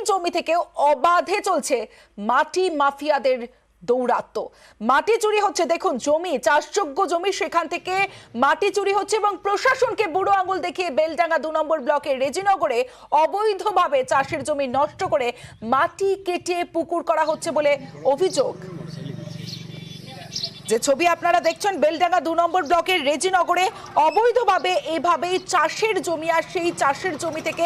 জমি থেকেও অবাধে চলছে মাটি মাফিয়াদের দৌরাত্ম। মাটি চুরি হচ্ছে, দেখুন জমি, চাষযোগ্য জমি, সেখান থেকে মাটি চুরি হচ্ছে এবং প্রশাসনকে বুড়ো আঙুল দেখিয়ে বেলডাঙ্গা 2 নম্বর ব্লকের রেজিনগরে অবৈধভাবে চাষের জমি নষ্ট করে মাটি কেটে পুকুর করা হচ্ছে বলে অভিযোগ। যে ছবি আপনারা দেখছেন, বেলডাঙ্গা 2 নম্বর ব্লকের রেজিনগরে অবৈধভাবে এভাবেই চাষের জমি, আর সেই চাষের জমি থেকে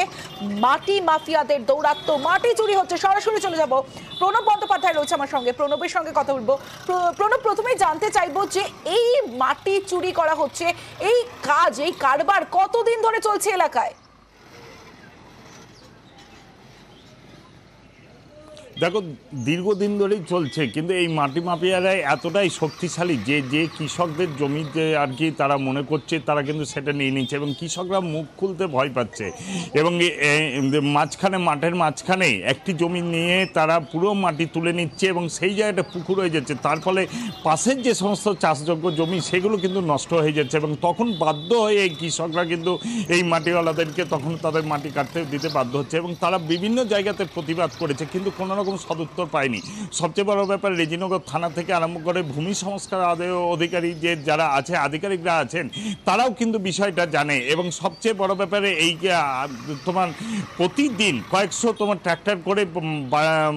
মাটি মাফিয়াদের দৌরাত্ম, মাটি চুরি হচ্ছে। সরাসরি চলে যাব, প্রণব বন্দ্যোপাধ্যায় রয়েছে আমার সঙ্গে, প্রণবের সঙ্গে কথা বলবো। প্রণব, প্রথমেই জানতে চাইবো যে এই মাটি চুরি করা হচ্ছে, এই কাজ, এই কারবার কতদিন ধরে চলছে এলাকায়? দেখো, দীর্ঘদিন ধরেই চলছে, কিন্তু এই মাটি মাফিয়ারা এতটাই শক্তিশালী যে যে কৃষকদের জমিতে আর কি তারা মনে করছে তারা কিন্তু সেটা নিয়ে নিচ্ছে এবং কৃষকরা মুখ খুলতে ভয় পাচ্ছে। এবং মাঝখানে, মাঠের মাঝখানে একটি জমি নিয়ে তারা পুরো মাটি তুলে নিচ্ছে এবং সেই জায়গাটা পুকুর হয়ে যাচ্ছে। তার ফলে পাশের যে সমস্ত চাষযোগ্য জমি সেগুলো কিন্তু নষ্ট হয়ে যাচ্ছে এবং তখন বাধ্য হয়ে এই কৃষকরা কিন্তু এই মাটিওয়ালাদেরকে তখন তাদের মাটি কাটতে দিতে বাধ্য হচ্ছে এবং তারা বিভিন্ন জায়গাতে প্রতিবাদ করেছে, কিন্তু কোনো রকম সদুত্তর পায়নি। সবচেয়ে বড় ব্যাপার, রেজিনগর থানা থেকে আরম্ভ করে ভূমি সংস্কার অধিকারী যে যারা আছে, আধিকারিকরা আছেন, তারাও কিন্তু বিষয়টা জানে। এবং সবচেয়ে বড় ব্যাপারে এই তোমার প্রতিদিন কয়েকশো তোমার ট্রাক্টর করে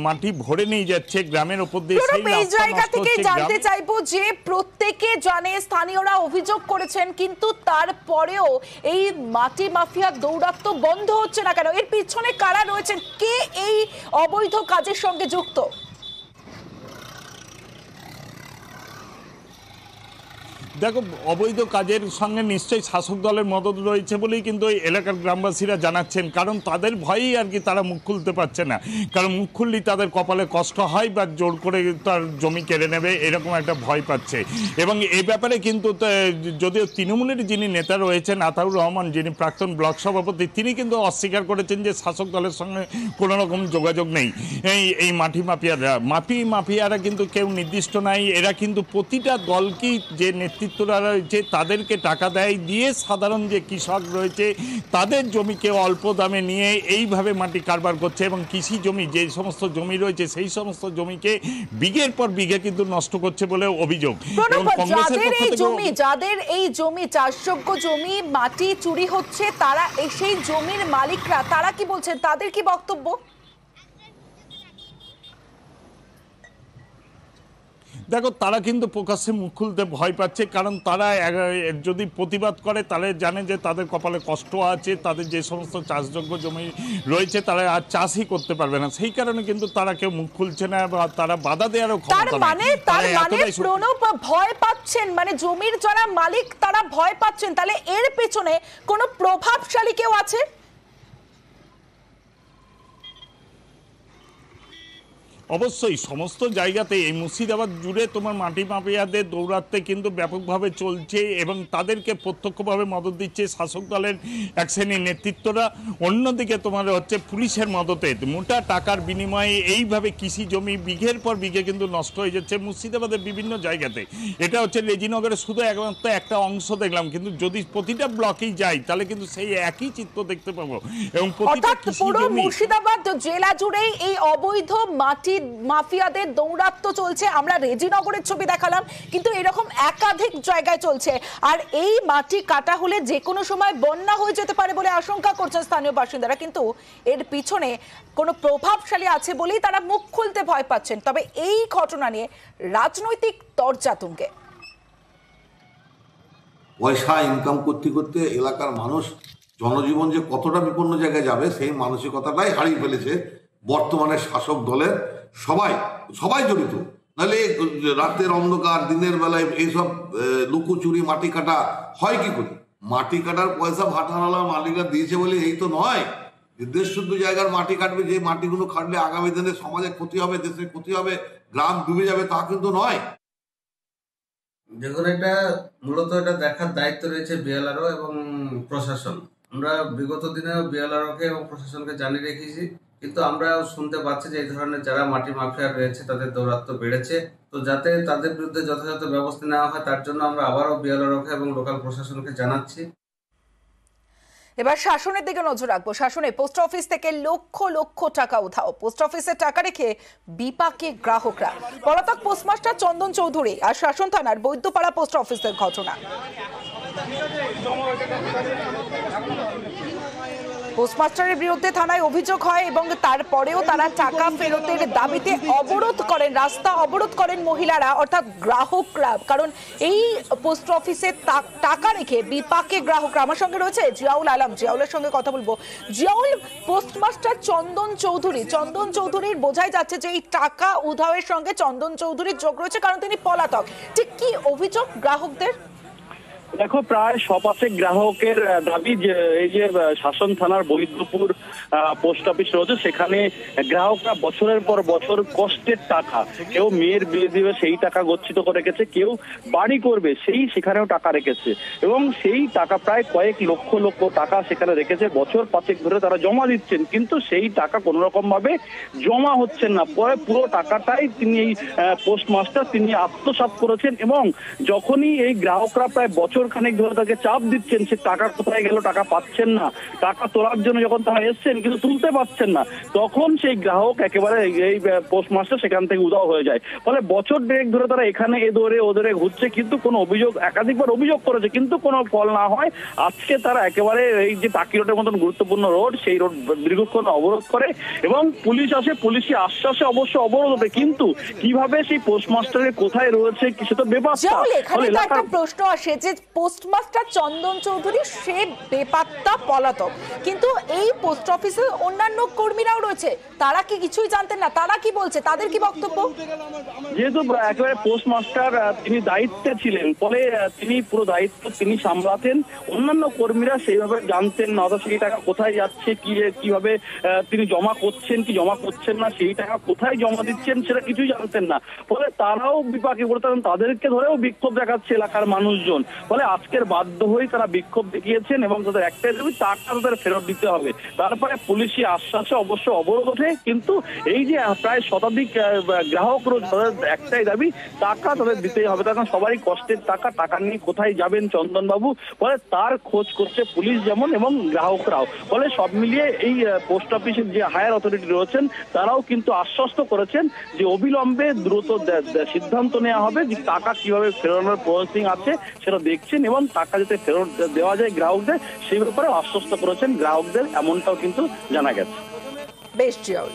মাটি ভরে নিয়ে যাচ্ছে গ্রামের উপর দিয়ে। এই জায়গা থেকে জানতে চাইবো যে প্রত্যেকে জানে, স্থানীয়রা অভিযোগ করেছেন, কিন্তু তারপরেও এই মাটি মাফিয়া দৌরাত্ম্য বন্ধ হচ্ছে না কেন? এর পিছনে কারা রয়েছেন? কে এই অবৈধ কাজের সঙ্গে যুক্ত? দেখো, অবৈধ কাজের সঙ্গে নিশ্চয়ই শাসক দলের মদত রয়েছে বলেই কিন্তু এই এলাকার গ্রামবাসীরা জানাচ্ছেন, কারণ তাদের ভয়েই আর কি তারা মুখ খুলতে পারছে না। কারণ মুখ খুললেই তাদের কপালে কষ্ট হয় বা জোর করে তার জমি কেড়ে নেবে, এরকম একটা ভয় পাচ্ছে। এবং এই ব্যাপারে কিন্তু যদিও তৃণমূলের যিনি নেতা রয়েছেন আতাউর রহমান, যিনি প্রাক্তন ব্লক সভাপতি, তিনি কিন্তু অস্বীকার করেছেন যে শাসক দলের সঙ্গে কোনো রকম যোগাযোগ নেই। এই মাটি মাফিয়ারা কিন্তু কেউ নির্দিষ্ট নাই, এরা কিন্তু প্রতিটা দলকেই যে নেতৃত্বরা রয়েছে তাদেরকে টাকা দেয়, দিয়ে সাধারণ যে কৃষক রয়েছে তাদের জমিকে অল্প দামে নিয়ে এইভাবে মাটি কারবার করছে এবং কৃষি জমি, যে সমস্ত জমি রয়েছে সেই সমস্ত জমিকে বিঘের পর বিঘে কিন্তু নষ্ট করছে বলে অভিযোগ। যাদের এই জমি, চাষযোগ্য জমি, মাটি চুরি হচ্ছে, তারা সেই জমির মালিকরা, তারা কি বলছেন, তাদের কি বক্তব্য? দেখো, তারা কিন্তু প্রকাশ্যে মুখ খুলতে ভয় পাচ্ছে, কারণ তারা যদি প্রতিবাদ করে তাহলে জানে যে তাদের কপালে কষ্ট আছে, তাদের যে সমস্ত চাষযোগ্য জমি রয়েছে তারা আর চাষই করতে পারবে না। সেই কারণে কিন্তু তারা কেউ মুখ খুলছে না বা তারা বাধা দেওয়ারও ক্ষমতা নেই। তার মানে প্রণব ভয় পাচ্ছেন, মানে জমির যারা মালিক তারা ভয় পাচ্ছেন, তাহলে এর পেছনে কোনো প্রভাবশালী কেউ আছে? অবশ্যই সমস্ত জায়গাতে, এই মুর্শিদাবাদ জুড়ে তোমার মাটি মাফিয়াদের দৌরাত্ম্য কিন্তু ব্যাপকভাবে চলছে এবং তাদেরকে প্রত্যক্ষভাবে মদত দিচ্ছে শাসক দলের এক শ্রেণীর নেতৃত্বরা। অন্যদিকে তোমার হচ্ছে পুলিশের মদতে মোটা টাকার বিনিময়ে এইভাবে কৃষি জমি বিঘের পর বিঘে কিন্তু নষ্ট হয়ে যাচ্ছে মুর্শিদাবাদের বিভিন্ন জায়গাতে। এটা হচ্ছে রেজিনগরে শুধু একমাত্র একটা অংশ দেখলাম, কিন্তু যদি প্রতিটা ব্লকেই যাই তাহলে কিন্তু সেই একই চিত্র দেখতে পাবো। এবং পুরো মুর্শিদাবাদ জেলা জুড়েই এই অবৈধ মাটি মাফিয়াদের দৌরাত্ম্য চলছে। আমরা রেজিনগরের ছবি দেখালাম, কিন্তু এরকম একাধিক জায়গায় চলছে। আর এই মাটি কাটা হলে যে কোনো সময় বন্যা হয়ে যেতে পারে বলে আশঙ্কা করছেন স্থানীয় বাসিন্দারা, কিন্তু এর পিছনে কোনো প্রভাবশালী আছে বলেই তারা মুখ খুলতে ভয় পাচ্ছেন। তবে এই ঘটনা নিয়ে রাজনৈতিক তরজা তুঙ্গে। পয়সা ইনকাম করতে করতে এলাকার মানুষ, জনজীবন যে কতটা বিপন্ন জায়গায় যাবে সেই মানসিকতাটাই হারিয়ে ফেলেছে বর্তমানে শাসক দলের সবাই জড়িত। নাহলে রাতের অন্ধকার, দিনের বেলায় এইসব লুকোচুরি মাটি কাটা হয় কি করে? মাটি কাটার পয়সা ভাটানালা মালিকরা দিয়েছে বলে এই তো নয়। দেশ শুদ্ধ জায়গার মাটি কাটবে, যে মাটিগুলো কাটলে আগামী দিনে সমাজের ক্ষতি হবে, দেশের ক্ষতি হবে, গ্রাম ডুবে যাবে, তা কিন্তু নয়। দেখুন, এটা মূলত এটা দেখার দায়িত্ব রয়েছে বিএলআরও এবং প্রশাসন। আমরা বিগত দিনে বিএলআরওকে এবং প্রশাসনকে জানিয়ে রেখেছি, কিন্তু আমরা শুনতে পাচ্ছি যে এই ধরনের যারা মাটি মাফিয়া রয়েছে তাদের দৌরাত্ম্য বেড়েছে। তো যাতে তাদের বিরুদ্ধে যথাযথ ব্যবস্থা নেওয়া হয় তার জন্য আমরা আবারও বিএলআরওকে এবং লোকাল প্রশাসনকে জানাচ্ছি। এবার শাসনের দিকে নজর রাখবো। শাসনে পোস্ট অফিস থেকে লক্ষ লক্ষ টাকা উধাও, পোস্ট অফিসের টাকা রেখে বিপাকে গ্রাহকরা। পলাতক পোস্টমাস্টার চন্দন চৌধুরী আর শাসন থানার বৈদ্যপাড়া পোস্ট অফিসের ঘটনা। পোস্টমাস্টারের বিরুদ্ধে থানায় অভিযোগ হয় এবং তারপরেও তারা টাকা ফেরতের দাবিতে অবরোধ করেন, রাস্তা অবরোধ করেন মহিলারা অর্থাৎ গ্রাহকরা। কারণ এই পোস্ট অফিসে টাকা রেখে বিপাকে গ্রাহকরা। আমার সঙ্গে রয়েছে জিয়াউল আলম, জিয়াউলের সঙ্গে কথা বলবো। জিয়াউল, পোস্টমাস্টার চন্দন চৌধুরীর বোঝাই যাচ্ছে যে এই টাকা উধাওয়ের সঙ্গে চন্দন চৌধুরীর যোগ রয়েছে, কারণ তিনি পলাতক। ঠিক কি অভিযোগ গ্রাহকদের? দেখো, প্রায় শপাথে গ্রাহকের দাবি যে এই যে শাসন থানার বৈদ্যপুর পোস্ট অফিস রয়েছে, সেখানে গ্রাহকরা বছরের পর বছর কষ্টের টাকা, কেউ মেয়ের বিয়ে দিবে সেই টাকা গচ্ছিত করে রেখেছে, কেউ বাড়ি করবে সেখানেও টাকা রেখেছে এবং সেই টাকা প্রায় কয়েক লক্ষ লক্ষ টাকা সেখানে রেখেছে। বছর 5 ধরে তারা জমা দিচ্ছেন, কিন্তু সেই টাকা কোনো রকম ভাবে জমা হচ্ছেন না। পরে পুরো টাকাটাই তিনি এই পোস্টমাস্টার তিনি আত্মসাৎ করেছেন এবং যখনই এই গ্রাহকরা প্রায় বছর খানেক ধরে তাকে চাপ দিচ্ছেন সে টাকা কোথায় গেল, টাকা পাচ্ছেন না, টাকা তোলার জন্য যখন তারা এসছেন কিন্তু তুলতে পারছেন না, তখন সেই গ্রাহক একেবারে এই পোস্টমাস্টার সেখান থেকে উধাও হয়ে যায়। ফলে বছর দেড়েক ধরে তারা এখানে এদরে ওদরে ঘুরছে, কিন্তু কোনো অভিযোগ, একাধিকবার অভিযোগ করেছে কিন্তু কোনো ফল না হয়। আজকে তারা একেবারে এই যে টাকি রোডের মতন গুরুত্বপূর্ণ রোড, সেই রোড দীর্ঘক্ষণ অবরোধ করে এবং পুলিশ আসে, পুলিশি আশ্বাসে অবশ্য অবরোধ হবে, কিন্তু কিভাবে সেই পোস্টমাস্টারের কোথায় রয়েছে সে তো বেপাত্তা। একটা প্রশ্ন আসে যে পোস্টমাস্টার চন্দন চৌধুরী সে বেপাত্তা পলাতক, কিন্তু এই পোস্ট অফিসে অন্যান্য কর্মীরাও রয়েছে, তারা কি কিছুই জানতেন না? তারা কি বলছে, তাদের কি বক্তব্য? যেহেতু একেবারে পোস্টমাস্টার তিনি দায়িত্বে ছিলেন, ফলে তিনি পুরো দায়িত্ব তিনি সামলাতেন, অন্যান্য কর্মীরা সেইভাবে জানতেন না, অথচ সেই টাকা কোথায় যাচ্ছে, কিভাবে তিনি জমা করছেন কি জমা করছেন না, সেই টাকা কোথায় জমা দিচ্ছেন সেটা কিছুই জানতেন না। ফলে তারাও বিপাকে পড়তেন, তাদেরকে ধরেও বিক্ষোভ দেখাচ্ছে এলাকার মানুষজন। ফলে আজকের বাধ্য হয়ে তারা বিক্ষোভ দেখিয়েছেন এবং তাদের একটাই দাবি, টাকা তাদের ফেরত দিতে হবে। তারপরে পুলিশি আশ্বাসে অবশ্য অবরোধ ওঠে, কিন্তু এই যে প্রায় শতাধিক গ্রাহক রয়েছে তাদের একটাই দাবি, টাকা তাদের দিতেই হবে। তখন সবারই কষ্টের টাকা, টাকা নিয়ে কোথায় যাবেন চন্দন বাবু, ফলে তার খোঁজ করছে পুলিশ যেমন এবং গ্রাহকরাও। ফলে সব মিলিয়ে এই পোস্ট অফিসের যে হায়ার অথরিটি রয়েছেন তারাও কিন্তু আশ্বস্ত করেছেন যে অবিলম্বে দ্রুত সিদ্ধান্ত নেওয়া হবে, যে টাকা কিভাবে ফেরানোর প্রসেসিং আছে সেটা দেখছেন এবং টাকা যাতে ফেরত দেওয়া যায় গ্রাহকদের সেই ব্যাপারে আশ্বস্ত করেছেন গ্রাহকদের, এমনটাও কিন্তু জানা গেছে। বেশ জিয়াউল,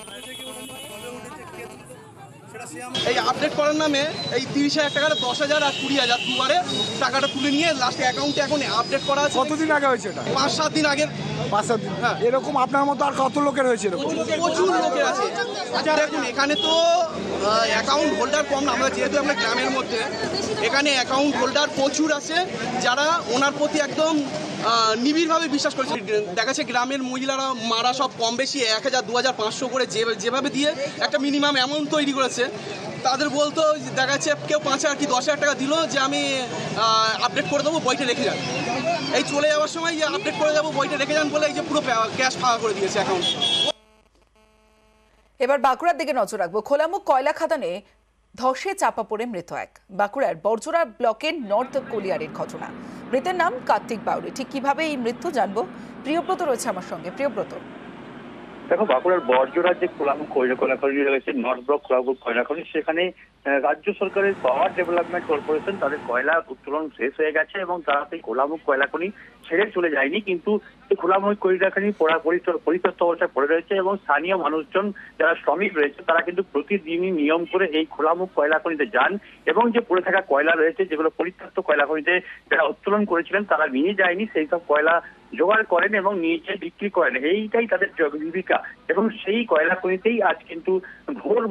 এই আপডেট করার নামে এই 30,000 টাকার 10,000 আর 20,000 দুবারে টাকাটা তুলে নিয়ে লাস্টে অ্যাকাউন্টে এখন আপডেট করা আছে। কতদিন আগে হয়েছে এটা? 5-7 দিন আগে। 5-7 দিন। হ্যাঁ, এরকম আপনার মতো আর কত লোকের হয়েছে এরকম? প্রচুর লোকের আছে। আচ্ছা দেখুন, এখানে তো অ্যাকাউন্ট হোল্ডার কম না, আমরা যেহেতু আমরা গ্রামের মধ্যে, এখানে অ্যাকাউন্ট হোল্ডার প্রচুর আছে যারা ওনার প্রতি একদম নিবিড়ভাবে বিশ্বাস করেছে। দেখা যাচ্ছে গ্রামের মহিলারা মারা সব কম বেশি 1,000, 2,000, 500 করে যেভাবে দিয়ে একটা মিনিমাম অ্যামাউন্ট তৈরি করেছে। তাদের বলতো দেখা যাচ্ছে কেউ 5,000 কি 10,000 টাকা দিল যে আমি আপডেট করে দেবো, বইটা রেখে যান। এই চলে যাওয়ার সময় যে আপডেট করে যাবো, বইটা রেখে যান বলে এই যে পুরো ক্যাশ ফাঁকা করে দিয়েছে অ্যাকাউন্ট। এবার বাঁকুড়ার দিকে নজর রাখবো। খোলামুখ কয়লা খাদানে ধসে চাপা পড়ে মৃত এক। বাঁকুড়ার বরজোড়া ব্লকের নর্থ কলিয়ারের ঘটনা। মৃতের নাম কার্তিক বাউরি। ঠিক কিভাবে এই মৃত্যু জানবো, প্রিয়ব্রত রয়েছে আমার সঙ্গে। প্রিয়ব্রত, দেখো, বাঁকুড়ার বরজোড়ার যে খোলামুখ কয়লা খনি রয়েছে, নর্থ ব্লক খোলামুখ কয়লা খনি, সেখানে রাজ্য সরকারের পাওয়ার ডেভেলপমেন্ট কর্পোরেশন তাদের কয়লা উত্তোলন শেষ হয়ে গেছে এবং তারা সেই খোলামুখ কয়লা খনি ছেড়ে চলে যায়নি, কিন্তু এই খোলামুখ কয়লা খনি পরিত্যক্ত অবস্থায় পড়ে রয়েছে এবং স্থানীয় মানুষজন যারা শ্রমিক রয়েছে তারা কিন্তু প্রতিদিনই নিয়ম করে এই খোলামুখ কয়লা খনিতে যান এবং যে পড়ে থাকা কয়লা রয়েছে, যেগুলো পরিত্যক্ত কয়লা খনিতে যারা উত্তোলন করেছিলেন তারা নিয়ে যায়নি, সেই সব কয়লা জোগাড় করেন এবং নিয়ে বিক্রি করেন। এইটাই তাদের জীবিকা এবং সেই কয়লা খনিতেই আজ কিন্তু ভোর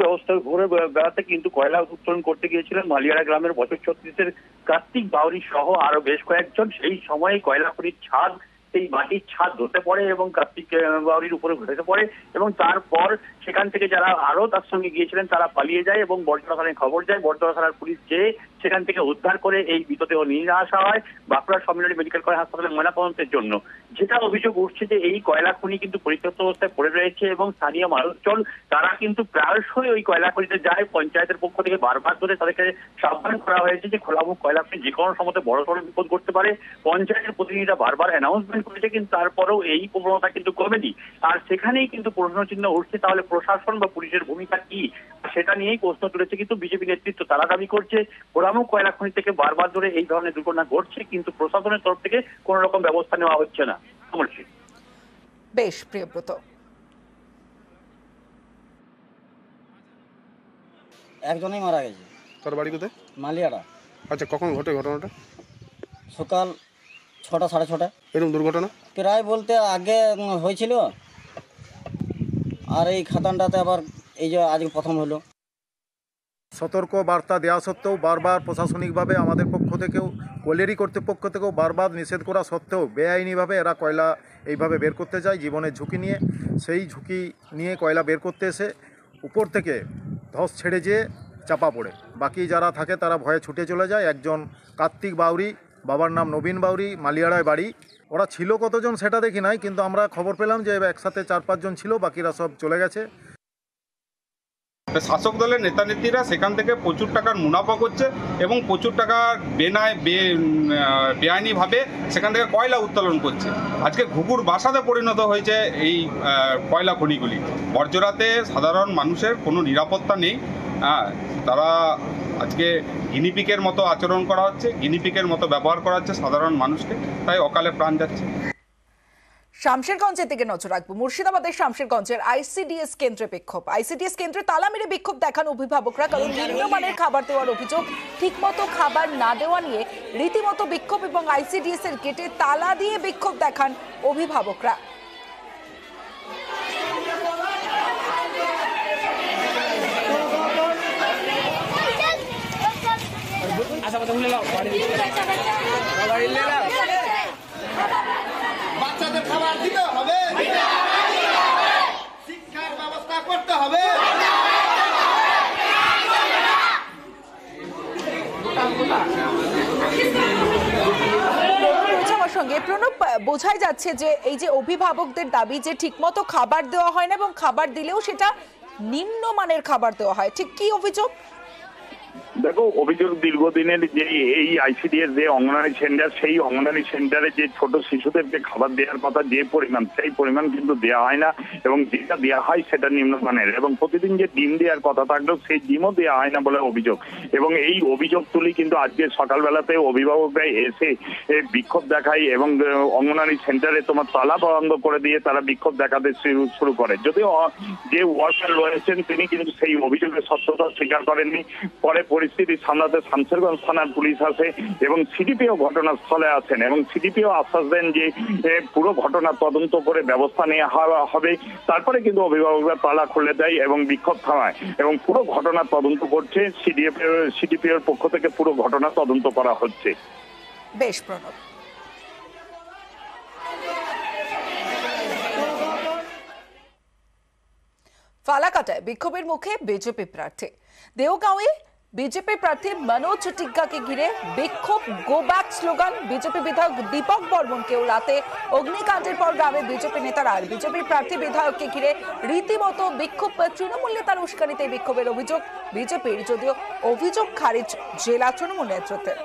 বেলাতে কিন্তু কয়লা উত্তোলন করতে গিয়েছিলেন মালিয়ারা গ্রামের বছর 36-এর কার্তিক বাউরি সহ আরো বেশ কয়েকজন। সেই সময় কয়লা খনির ছাদ, সেই মাটির ছাদ ধসে পড়ে এবং কার্তিক বাউরির উপরে ঘুরে পড়ে এবং তারপর সেখান থেকে যারা আরো তার সঙ্গে গিয়েছিলেন তারা পালিয়ে যায় এবং বরজোড়া থানায় খবর যায়। বরজোড়া থানার পুলিশ যেয়ে সেখান থেকে উদ্ধার করে এই মৃতদেহ নিয়ে আসা হয় বাঁকুড়া সম্মিলনী মেডিকেল কলেজ হাসপাতালে ময়নাতদন্তের জন্য। যেটা অভিযোগ উঠছে যে এই কয়লা খনি কিন্তু পরিত্যক্ত অবস্থায় পড়ে রয়েছে এবং স্থানীয় মানুষজন তারা কিন্তু প্রায়শই ওই কয়লা খনিতে যায়। পঞ্চায়েতের পক্ষ থেকে বারবার ধরে তাদেরকে সাবধান করা হয়েছে যে খোলামুখ কয়লা খনি যে কোনো সময় বড় সড় বিপদ করতে পারে। পঞ্চায়েতের প্রতিনিধিরা বারবার অ্যানাউন্সমেন্ট ডিমান্ড করেছে, কিন্তু তারপরেও এই প্রবণতা কিন্তু কমেনি। আর সেখানেই কিন্তু প্রশ্নচিহ্ন উঠছে, তাহলে প্রশাসন বা পুলিশের ভূমিকা কি, সেটা নিয়েই প্রশ্ন তুলেছে কিন্তু বিজেপি নেতৃত্ব। তারা দাবি করছে পোড়ামুখ কয়লা খনি থেকে বারবার ধরে এই ধরনের দুর্ঘটনা ঘটছে, কিন্তু প্রশাসনের তরফ থেকে কোন রকম ব্যবস্থা নেওয়া হচ্ছে না। বেশ, প্রিয়ব্রত। একজনই মারা গেছে। তার বাড়ি কোথায়? মালিয়াড়া। আচ্ছা, কখন ঘটে ঘটনাটা? সকাল 6টা সাড়ে 6টা। এরকম দুর্ঘটনা প্রায় বলতে আগে হয়েছিল, আর এই খাতানটাতে আবার এই যে আজকে প্রথম হলো। সতর্ক বার্তা দেওয়া সত্ত্বেও বারবার প্রশাসনিকভাবে আমাদের পক্ষ থেকেও, কোলেরি কর্তৃপক্ষ থেকেও বারবার নিষেধ করা সত্ত্বেও বেআইনিভাবে এরা কয়লা এইভাবে বের করতে যায় জীবনের ঝুঁকি নিয়ে। সেই ঝুঁকি নিয়ে কয়লা বের করতে এসে উপর থেকে ধস ছেড়ে যেয়ে চাপা পড়ে। বাকি যারা থাকে তারা ভয়ে ছুটে চলে যায়। একজন কার্তিক বাউরি, বাবার নাম নবীন বাউরি, মালিয়াড়ায় বাড়ি। ওরা ছিল কতজন সেটা দেখি নাই, কিন্তু আমরা খবর পেলাম যে একসাথে 4-5 জন ছিল, বাকিরা সব চলে গেছে। শাসক দলের নেতা নেত্রীরা সেখান থেকে প্রচুর টাকার মুনাফা করছে এবং প্রচুর টাকার বেআইনিভাবে সেখান থেকে কয়লা উত্তোলন করছে। আজকে ঘুঘুর বাসাতে পরিণত হয়েছে এই কয়লা খনিগুলি। বর্জরাতে সাধারণ মানুষের কোনো নিরাপত্তা নেই। তারা আজকে গিনিপিকের মতো আচরণ করা হচ্ছে, গিনিপিকের মতো ব্যবহার করা হচ্ছে সাধারণ মানুষকে, তাই অকালে প্রাণ যাচ্ছে। শামশেরগঞ্জের দিকে নজর রাখবো। মুর্শিদাবাদের শামশেরগঞ্জের আইসিডিএস কেন্দ্রে বিক্ষোভ। আইসিডিএস কেন্দ্রে তালা মেরে বিক্ষোভ দেখান অভিভাবকরা, কারণ নিম্নমানের খাবার দেওয়ার অভিযোগ। ঠিকমতো খাবার না দেওয়া নিয়ে রীতিমতো বিক্ষোভ এবং আইসিডিএস এর গেটে তালা দিয়ে বিক্ষোভ দেখান অভিভাবকরা। বাচ্চাদের খাবার দিতে হবে, শিক্ষার ব্যবস্থা করতে হবে। আমার সঙ্গে প্রণব, বোঝাই যাচ্ছে যে এই যে অভিভাবকদের দাবি যে ঠিকমতো খাবার দেওয়া হয় না, এবং খাবার দিলেও সেটা নিম্নমানের খাবার দেওয়া হয়, ঠিক কি অভিযোগ? দেখো, অভিযোগ দীর্ঘদিনের যে এই আইসিডিএস যে অঙ্গনারী সেন্টার, সেই অঙ্গনারী সেন্টারে যে ছোট শিশুদেরকে খাবার দেওয়ার কথা যে পরিমাণ, সেই পরিমাণ কিন্তু দেওয়া হয় না, এবং যেটা দেওয়া হয় সেটা নিম্নমানের। এবং প্রতিদিন যে ডিম দেওয়ার কথা থাকলেও সেই ডিমও দেওয়া হয় না বলে অভিযোগ। এবং এই অভিযোগ তুলি কিন্তু আজকে সকালবেলাতে অভিভাবকরা এসে বিক্ষোভ দেখায় এবং অঙ্গনারী সেন্টারে তোমার তালা বন্ধ করে দিয়ে তারা বিক্ষোভ দেখাতে শুরু করে। যদিও যে ওয়ার্কার রয়েছেন তিনি কিন্তু সেই অভিযোগের সত্যতা স্বীকার করেননি। পরে পরিস্থিতি সামলাতে শামশেরগঞ্জ থানার পুলিশ আসে এবং সিডিপিও ঘটনাস্থলে আছেন, এবং সিডিপিও আশ্বাস দেন যে পুরো ঘটনা তদন্ত করে ব্যবস্থা নেওয়া হবে। তারপরে কিন্তু অভিভাবকরা তালা খুলে দেয় এবং বিক্ষোভ থামায়, এবং পুরো ঘটনা তদন্ত করছে সিডিপিওর পক্ষ থেকে। পুরো ঘটনা তদন্ত করা হচ্ছে। বেশ প্রণব। ফালাকাটায় বিক্ষোভের মুখে বিজেপি প্রার্থী। দেওগাঁওয়ে বিজেপি প্রার্থী মনোজ টিগ্গাকে ঘিরে বিক্ষোভ, গো ব্যাক স্লোগান। বিজেপি বিধায়ক দীপক বর্মনকেও রাতে অগ্নিকাণ্ডের পর গ্রামে বিজেপি নেতারা আর বিজেপি প্রার্থী বিধায়ককে ঘিরে রীতিমতো বিক্ষোভ। তৃণমূল নেতার উস্কানিতে বিক্ষোভের অভিযোগ বিজেপির, যদিও অভিযোগ খারিজ জেলা তৃণমূল নেতৃত্বের।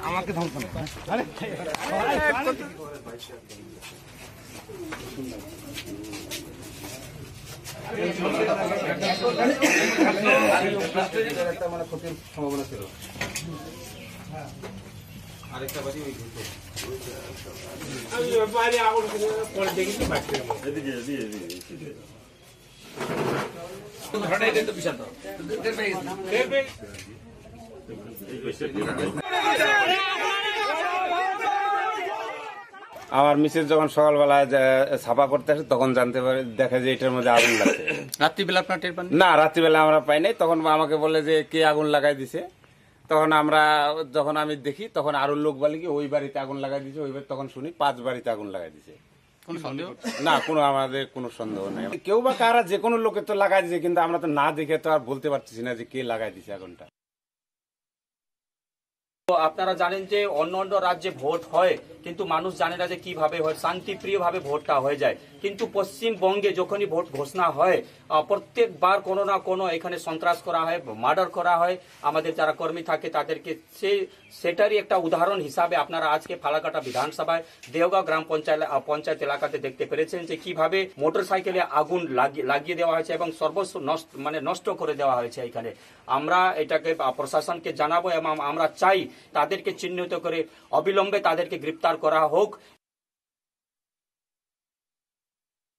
আমাকে ধ্বংস না। আরে মানে ক্ষতির সম্ভাবনা ছিল। আরেকটা বাড়ি ওই আমি বাইরে আগুন পরে দেখি বাড়তে এদিকে ঘটাই দিতে বিশাল তো আমার মিসেস যখন সকালবেলায় ছাপা করতে আসে তখন জানতে পারে, দেখে যে এটার মধ্যে আগুন লাগছে। রাত্রিবেলা আপনার টের পান? না, রাত্রিবেলা আমরা পাই নাই। তখন আমাকে বলে যে কে আগুন লাগাই দিছে। তখন যখন আমি দেখি তখন আরো লোক বলে কি ওই বাড়িতে আগুন লাগাই দিছে, ওই বাড়ি। তখন শুনি 5 বাড়িতে আগুন লাগাই দিছে। না, কোনো আমাদের কোনো সন্দেহ নেই। কেউ বা কারা যে কোনো লোকে তো লাগাই দিয়েছে, কিন্তু আমরা তো না দেখে তো আর বলতে পারতেছি না যে কে লাগাই দিয়েছে আগুনটা। আপনারা জানেন যে অন্য অন্য রাজ্যে ভোট হয়, কিন্তু মানুষ জানে না যে কিভাবে হয়, শান্তিপ্রিয় ভাবে ভোটটা হয়ে যায়। কিন্তু পশ্চিমবঙ্গে যখনই ভোট ঘোষণা হয় প্রত্যেকবার কোনো না কোনো এখানে সন্ত্রাস করা হয়, মার্ডার করা হয়। আমাদের যারা কর্মী থাকে তাদেরকে সেটারই একটা উদাহরণ হিসাবে আপনারা আজকে ফালাকাটা বিধানসভায় দেওগাঁও গ্রাম পঞ্চায়েত এলাকাতে দেখতে পেরেছেন যে কিভাবে মোটরসাইকেলে আগুন লাগিয়ে দেওয়া হয়েছে এবং সর্বস্ব নষ্ট করে দেওয়া হয়েছে। এখানে আমরা এটাকে প্রশাসনকে জানাবো এবং আমরা চাই তাদেরকে চিহ্নিত করে অবিলম্বে তাদেরকে গ্রেপ্তার করা হোক।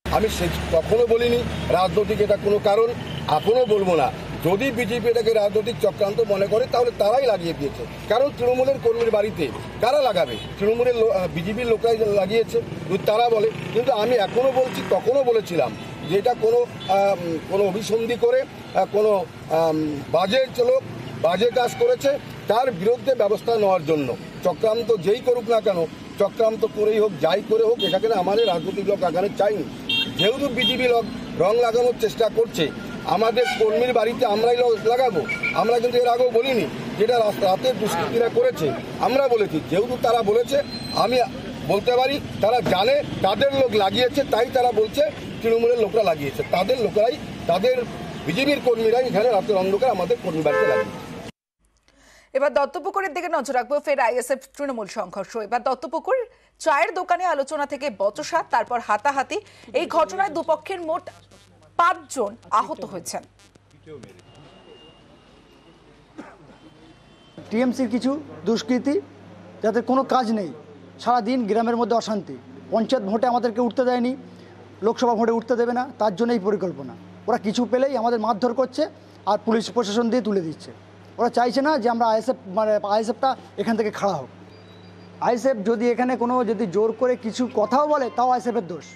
আমি কখনো বলিনি রাজনৈতিক এটা কোনো কারণ, এখনো বলবো না। যদি বিজেপি এটাকে রাজনৈতিক চক্রান্ত মনে করে তাহলে তারাই লাগিয়ে দিয়েছে। কারণ তৃণমূলের কর্মীর বাড়িতে কারা লাগাবে? তৃণমূলের বিজেপির লোকরাই লাগিয়েছে যদি তারা বলে। কিন্তু আমি এখনো বলছি, তখনও বলেছিলাম যে এটা কোনো অভিসন্ধি করে কোনো বাজে কাজ করেছে, তার বিরুদ্ধে ব্যবস্থা নেওয়ার জন্য। চক্রান্ত যেই করুক না কেন, চক্রান্ত করেই হোক, যাই করে হোক, এটাকে আমাদের রাজনৈতিক লোক লাগানো চাইনি। যেহেতু বিজেপি লোক রং লাগানোর চেষ্টা করছে, আমাদের কর্মীর বাড়িতে আমরাই লাগাবো। আমরা কিন্তু এর আগেও বলিনি যেটা রাতে দুষ্কৃতীরা করেছে, আমরা বলেছি। যেহেতু তারা বলেছে, আমি বলতে পারি তারা জানে তাদের লোক লাগিয়েছে, তাই তারা বলছে তৃণমূলের লোকরা লাগিয়েছে। তাদের লোকেরাই, তাদের বিজেপির কর্মীরাই এখানে রাতের অন্ধকার আমাদের কর্মী বাড়িতে লাগিয়েছে। এবার দত্তপুকুরের দিকে নজর রাখবো। ফের আইএসএফ তৃণমূল সংঘর্ষ। এবার দত্তপুকুর চায়ের দোকানে আলোচনা থেকে বচসা, তারপর হাতাহাতি। এই ঘটনায় দুপক্ষের মোট 5 জন আহত হয়েছেন। টিএমসির কিছু দুষ্কৃতী, যাদের কোনো কাজ নেই, সারাদিন গ্রামের মধ্যে অশান্তি। পঞ্চায়েত ভোটে আমাদেরকে উঠতে দেয়নি, লোকসভা ভোটে উঠতে দেবে না, তার জন্য এই পরিকল্পনা। ওরা কিছু পেলেই আমাদের মারধর করছে আর পুলিশ প্রশাসন দিয়ে তুলে দিচ্ছে। ওরা চাইছে না যে আমরা আইএসএফটা এখান থেকে খাড়া হোক। আইএসএফ যদি এখানে যদি জোর করে কিছু কথাও বলে, তাও আইএসএফের দোষ।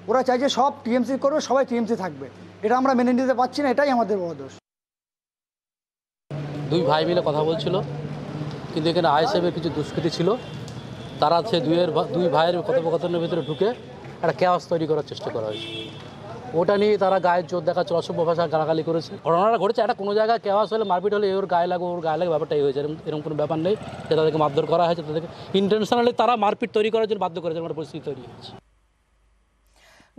ওরা চাইছে সব টিএমসি করবে, সবাই টিএমসি থাকবে। এটা আমরা মেনে নিতে পারছি না, এটাই আমাদের বড় দোষ। দুই ভাই মিলে কথা বলছিল, কিন্তু এখানে আইএসএফের কিছু দুষ্কৃতী ছিল। তারা সে দুই ভাইয়ের কথোপকথনের ভিতরে ঢুকে একটা কেওয়াস তৈরি করার চেষ্টা করা হয়েছে। ওটা নিয়ে তারা গায়ের জোর দেখাচ্ছে, অসভ্য ভাষা গালাগালি করেছে। ঘটনাটা ঘটেছে একটা কোনো জায়গায় কেওয়াস হলে, মারপিট হলে ওর গায়ে লাগে ব্যাপারটাই হয়েছে। এরকম কোনো ব্যাপার নেই যে তাদেরকে মারধর করা হয়েছে। তাদেরকে ইন্টেনশনালি তারা মারপিট তৈরি করার জন্য বাধ্য করেছে, আমার পরিস্থিতি তৈরি হয়েছে।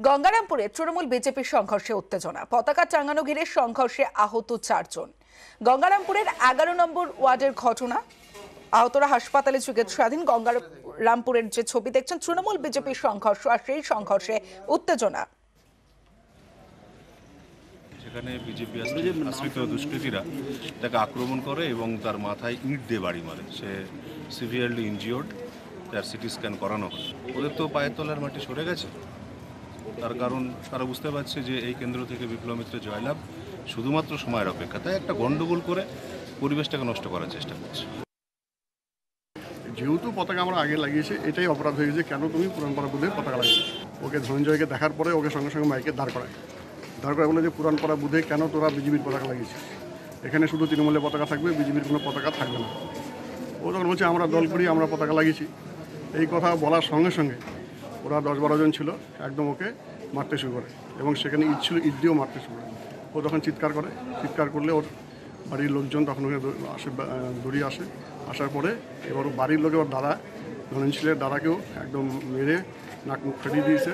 গঙ্গারামপুরে তৃণমূল বিজেপির সংঘর্ষে উত্তেজনা, পতাকা টাঙানো ঘিরে সংঘর্ষে আহত 4 জন। গঙ্গারামপুরের 11 নম্বর ওয়ার্ডের ঘটনা। আহতরা হাসপাতালে চিকিৎসাধীন। গঙ্গারামপুরের যে ছবি দেখছেন, তৃণমূল বিজেপির সংঘর্ষ, আর সেই সংঘর্ষে উত্তেজনা। সেখানে বিজেপি আশ্রিত দুষ্কৃতীরা তাকে আক্রমণ করে এবং তার মাথায় ইট দিয়ে বাড়ি মারে। সে সিভিয়ারলি ইনজিওর্ড, তার সিটি স্ক্যান করানো হয়। ওদের তো পায়ের তলার মাটি সরে গেছে, তার কারণ তারা বুঝতে পারছে যে এই কেন্দ্র থেকে বিপ্লব মিত্র জয়লাভ শুধুমাত্র সময়ের অপেক্ষা। তাই একটা গন্ডগোল করে পরিবেশটাকে নষ্ট করার চেষ্টা করছে। যেহেতু পতাকা আমরা আগে লাগিয়েছি, এটাই অপরাধ হয়ে গেছে। কেন তুমি পুরানপাড়া বুধে পতাকা লাগিয়েছি? ওকে ধনঞ্জয়কে দেখার পরে ওকে সঙ্গে সঙ্গে মাইকে দাঁড় করায় বলে যে পুরানপাড়া বুধে কেন তোরা বিজেপির পতাকা লাগিয়েছিস? এখানে শুধু তৃণমূলের পতাকা থাকবে, বিজেপির কোনো পতাকা থাকবে না। ও তখন বলছে আমরা দল করি, আমরা পতাকা লাগিয়েছি। এই কথা বলার সঙ্গে সঙ্গে ওরা 10-12 জন ছিল, একদম ওকে মারতে শুরু করে এবং সেখানে ইট ছিল, ইট দিয়েও মারতে শুরু করে। ও তখন চিৎকার করলে ওর বাড়ির লোকজন তখন ওকে দৌড়িয়ে আসার পরে এবার বাড়ির লোকে ওর দাদা, ধনঞ্জয়ের দাদাকেও একদম মেরে নাক মুখ ফেটিয়ে দিয়েছে।